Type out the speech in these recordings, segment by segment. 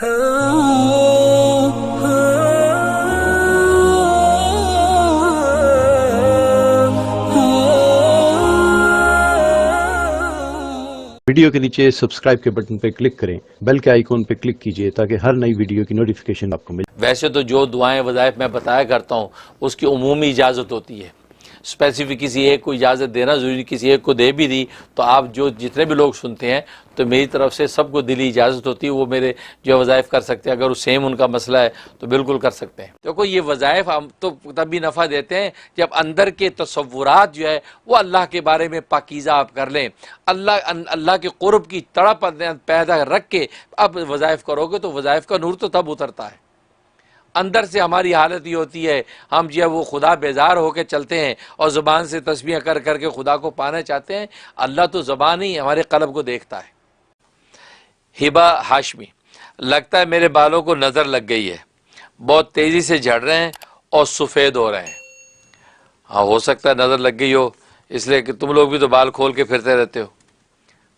Video کے نیچے subscribe کے بٹن پہ کلک کریں، بیل کے آئیکن پہ کلک کیجئے تاکہ ہر نئی ویڈیو کی نوٹیفیکیشن آپ کو ملے۔ ویسے تو جو دعائیں وظائف میں بتایا کرتا ہوں اس کی عمومی اجازت ہوتی ہے، اسپیسیفک کسی ایک کو اجازت دینا ضروری، کسی ایک کو دے بھی دی تو آپ جتنے بھی لوگ سنتے ہیں تو میری طرف سے سب کو دلی اجازت ہوتی ہے، وہ میرے جو وظائف کر سکتے ہیں، اگر وہ سیم ان کا مسئلہ ہے تو بالکل کر سکتے ہیں۔ دیکھو یہ وظائف ہم تو تبھی نفع دیتے ہیں جب اندر کے تصورات جو ہے وہ اللہ کے بارے میں پاکیزہ آپ کر لیں، اللہ کے قرب کی تڑپ پیدا رکھ کے اب وظائف کرو گے تو وظائف کا نور تو تب اترتا ہے۔ اندر سے ہماری حالت یہ ہوتی ہے، ہم جو ہے وہ خدا بیزار ہو کے چلتے ہیں اور زبان سے تسبیح کر کر کے خدا کو پانا چاہتے ہیں۔ اللہ تو زبان ہی ہمارے قلب کو دیکھتا ہے۔ ہبا ہاشمی: لگتا ہے میرے بالوں کو نظر لگ گئی ہے، بہت تیزی سے جھڑ رہے ہیں اور سفید ہو رہے ہیں۔ ہاں ہو سکتا ہے نظر لگ گئی ہو، اس لیے کہ تم لوگ بھی تو بال کھول کے پھرتے رہتے ہو،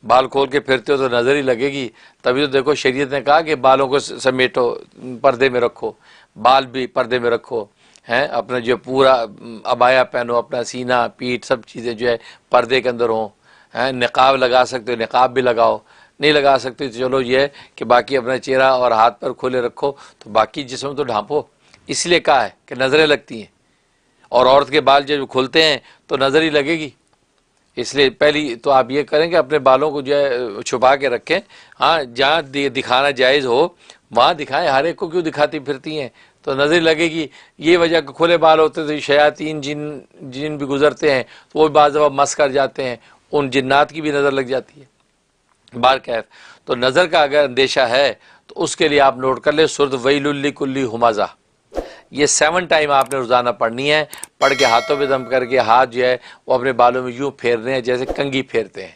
بال کھول کے پھرتے ہو تو نظر ہی لگے گی۔ تبھی تو دیکھو شریعت نے کہا کہ بالوں کو سمیٹو، پردے میں رکھو، بال بھی پردے میں رکھو، ہیں اپنا جو پورا عبایا پہنو، اپنا سینہ پیٹھ سب چیزیں جو ہے پردے کے اندر ہوں، ہیں نقاب لگا سکتے ہو نقاب بھی لگاؤ، نہیں لگا سکتے تو چلو یہ ہے کہ باقی اپنا چہرہ اور ہاتھ پر کھولے رکھو، تو باقی جسم تو ڈھانپو۔ اس لیے کہا ہے کہ نظریں لگتی ہیں، اور عورت کے بال جب کھلتے ہیں تو نظر ہی لگے گی۔ اس لیے پہلی تو آپ یہ کریں کہ اپنے بالوں کو جو ہے چھپا کے رکھیں، ہاں جہاں دکھانا جائز ہو وہاں دکھائیں، ہر ایک کو کیوں دکھاتی پھرتی ہیں، تو نظر لگے گی۔ یہ وجہ کہ کھلے بال ہوتے تو شیاطین جن بھی گزرتے ہیں تو وہ بعض دفعہ مس کر جاتے ہیں، ان جنات کی بھی نظر لگ جاتی ہے۔ بارکیف تو نظر کا اگر اندیشہ ہے تو اس کے لیے آپ نوٹ کر لیں سورۃ ویل لکل ہمزہ، یہ 7 ٹائم آپ نے روزانہ پڑھنی ہے، پڑھ کے ہاتھوں پہ دم کر کے ہاتھ جو ہے وہ اپنے بالوں میں یوں پھیرنے ہیں جیسے کنگھی پھیرتے ہیں،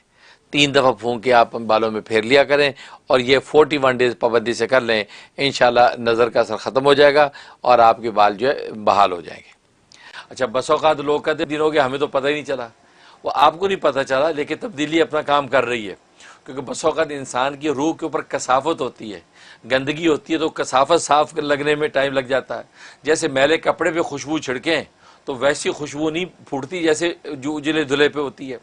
3 دفعہ پھونک کے آپ بالوں میں پھیر لیا کریں، اور یہ 41 ڈیز پابندی سے کر لیں، انشاءاللہ نظر کا اثر ختم ہو جائے گا اور آپ کے بال جو ہے بحال ہو جائیں گے۔ اچھا بس اوقات لوگ کہتے ہیں دن ہو گیا ہمیں تو پتہ ہی نہیں چلا، وہ آپ کو نہیں پتہ چلا لیکن تبدیلی اپنا کام کر رہی ہے، کیونکہ بس اوقات انسان کی روح کے اوپر کثافت ہوتی ہے، گندگی ہوتی ہے تو کثافت صاف لگنے میں ٹائم لگ جاتا ہے۔ جیسے میلے کپڑے پہ خوشبو چھڑکیں تو ویسی خوشبو نہیں پھوٹتی جیسے جو اجلے دھلے پہ ہوتی ہے۔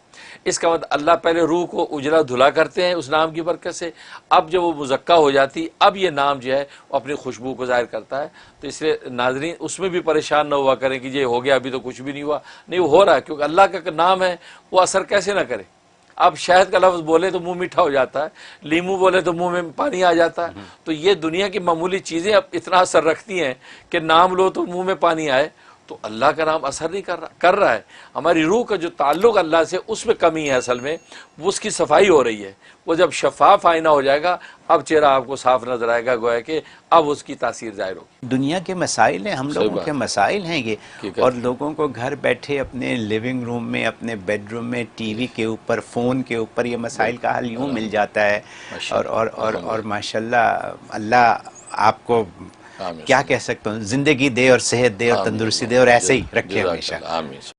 اس کا مطلب اللہ پہلے روح کو اجلا دھلا کرتے ہیں اس نام کی برکت سے، اب جب وہ مزکہ ہو جاتی اب یہ نام جو ہے وہ اپنی خوشبو کو ظاہر کرتا ہے۔ تو اس لیے ناظرین اس میں بھی پریشان نہ ہوا کریں کہ یہ ہو گیا ابھی تو کچھ بھی نہیں ہوا، نہیں وہ ہو رہا ہے، کیونکہ اللہ کا نام ہے وہ اثر کیسے نہ کرے۔ اب شہد کا لفظ بولے تو منہ میٹھا ہو جاتا ہے، لیمو بولے تو منہ میں پانی آ جاتا ہے، تو یہ دنیا کی معمولی چیزیں اب اتنا اثر رکھتی ہیں کہ نام لو تو منہ میں پانی آئے، تو اللہ کا نام اثر نہیں کر رہا ہے۔ ہماری روح کا جو تعلق اللہ سے اس میں کمی ہے، اصل میں وہ اس کی صفائی ہو رہی ہے۔ وہ جب شفاف آئینہ ہو جائے گا اب چہرہ آپ کو صاف نظر آئے گا، گویا کہ اب اس کی تاثیر ظاہر ہوگی۔ دنیا کے مسائل ہیں، ہم لوگوں کے مسائل ہیں یہ، اور لوگوں کو گھر بیٹھے اپنے لیونگ روم میں، اپنے بیڈ روم میں، ٹی وی کے اوپر، فون کے اوپر یہ مسائل کا حل یوں مل جاتا ہے، اور ماشاءاللہ اللہ آپ کو کیا کہہ سکتا ہوں، زندگی دے اور صحت دے اور تندرستی دے اور ایسے ہی رکھے ہمیشہ۔ آمین۔